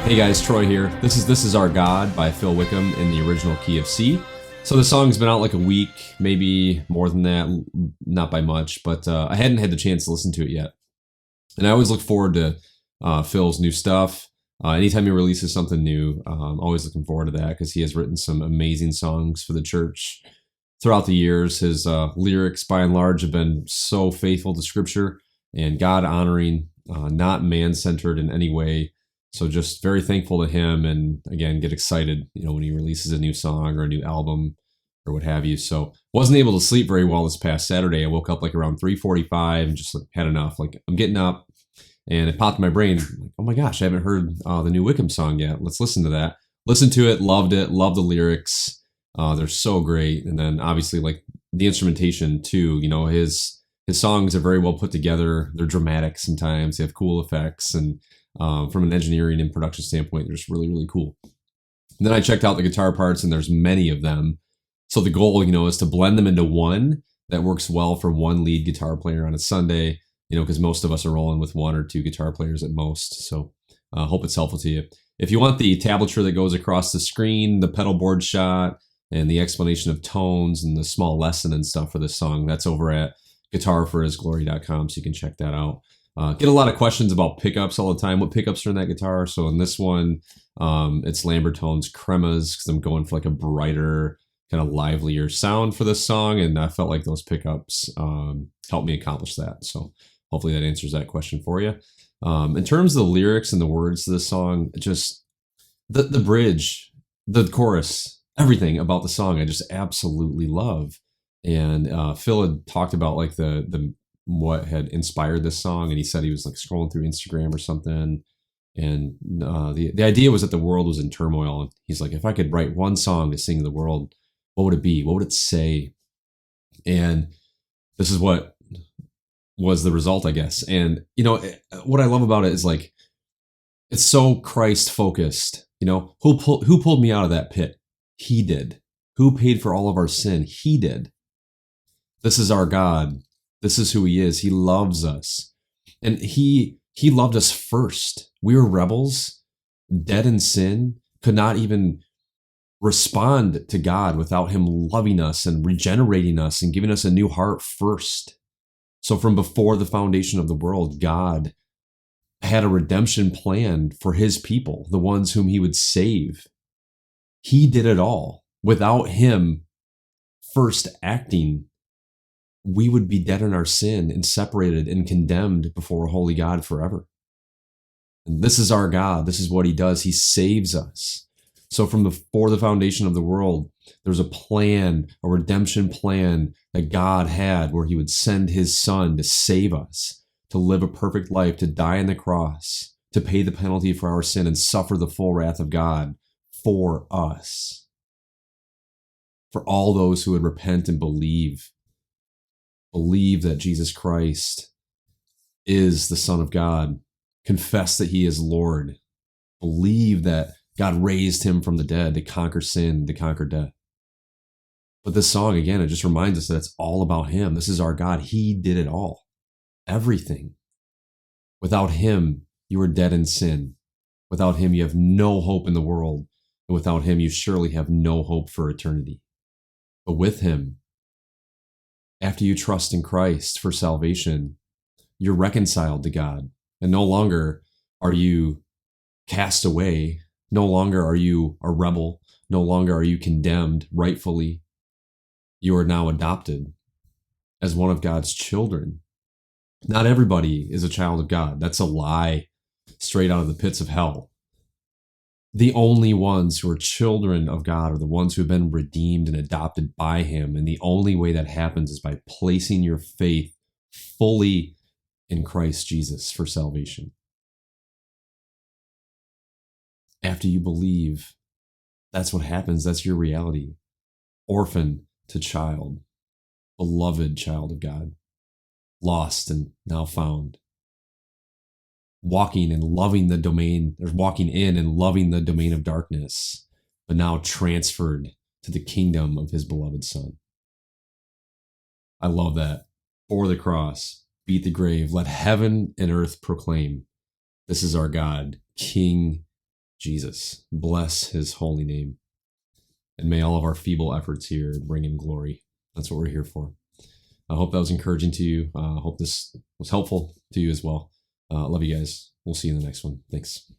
Hey guys, Troy here. This is Our God by Phil Wickham in the original key of C. So the song's been out like a week, maybe more than that, not by much, but I hadn't had the chance to listen to it yet. And I always look forward to Phil's new stuff. Anytime he releases something new, I'm always looking forward to that because he has written some amazing songs for the church throughout the years. His lyrics, by and large, have been so faithful to Scripture and God honoring, not man centered in any way. So just very thankful to him, and again, get excited, when he releases a new song or a new album or what have you. So wasn't able to sleep very well this past Saturday. I woke up like around 3:45 and just had enough. Like, I'm getting up, and it popped in my brain, like, oh my gosh, I haven't heard the new Wickham song yet. Let's listen to that. Listened to it, loved the lyrics. They're so great. And then obviously like the instrumentation too, his songs are very well put together. They're dramatic sometimes. They have cool effects, and from an engineering and production standpoint, they're just really, really cool. And then I checked out the guitar parts, and there's many of them. So the goal, is to blend them into one that works well for one lead guitar player on a Sunday, because most of us are rolling with one or two guitar players at most. So I hope it's helpful to you. If you want the tablature that goes across the screen, the pedal board shot, and the explanation of tones and the small lesson and stuff for this song, that's over at GuitarforHISGLORY.com, so you can check that out. Get a lot of questions about pickups all the time. What pickups are in that guitar? So in this one, it's Lambertone's Cremas, because I'm going for like a brighter, kind of livelier sound for this song, and I felt like those pickups helped me accomplish that. So hopefully that answers that question for you. In terms of the lyrics and the words to this song, just the bridge, the chorus, everything about the song I just absolutely love. And Phil had talked about like the what had inspired this song, and he said he was like scrolling through Instagram or something, and the idea was that the world was in turmoil, and he's like, if I could write one song to sing to the world, what would it be? What would it say? And this is what was the result, I guess. And what I love about it is like, it's so Christ focused. Who pulled me out of that pit? He did. Who paid for all of our sin? He did. This is our God. This is who he is. He loves us. And he loved us first. We were rebels, dead in sin, could not even respond to God without him loving us and regenerating us and giving us a new heart first. So from before the foundation of the world, God had a redemption plan for his people, the ones whom he would save. He did it all. Without him first acting, we would be dead in our sin and separated and condemned before a holy God forever. And this is our God. This is what he does. He saves us. So from before the foundation of the world, there's a plan, a redemption plan that God had where he would send his son to save us, to live a perfect life, to die on the cross, to pay the penalty for our sin and suffer the full wrath of God for us. For all those who would repent and believe that Jesus Christ is the Son of God, confess that he is Lord, believe that God raised him from the dead to conquer sin, to conquer death. But this song, again, it just reminds us that it's all about him. This is our God. He did it all. Everything. Without him, you are dead in sin. Without him, you have no hope in the world. And without him, you surely have no hope for eternity. But with him, after you trust in Christ for salvation, you're reconciled to God. And no longer are you cast away. No longer are you a rebel. No longer are you condemned rightfully. You are now adopted as one of God's children. Not everybody is a child of God. That's a lie straight out of the pits of hell. The only ones who are children of God are the ones who have been redeemed and adopted by him. And the only way that happens is by placing your faith fully in Christ Jesus for salvation. After you believe, that's what happens. That's your reality. Orphan to child, beloved child of God, lost and now found. Walking and loving the domain, or walking in and loving the domain of darkness, but now transferred to the kingdom of his beloved Son. I love that. For the cross, beat the grave, let heaven and earth proclaim, this is our God, King Jesus. Bless his holy name. And may all of our feeble efforts here bring him glory. That's what we're here for. I hope that was encouraging to you. I hope this was helpful to you as well. Love you guys. We'll see you in the next one. Thanks.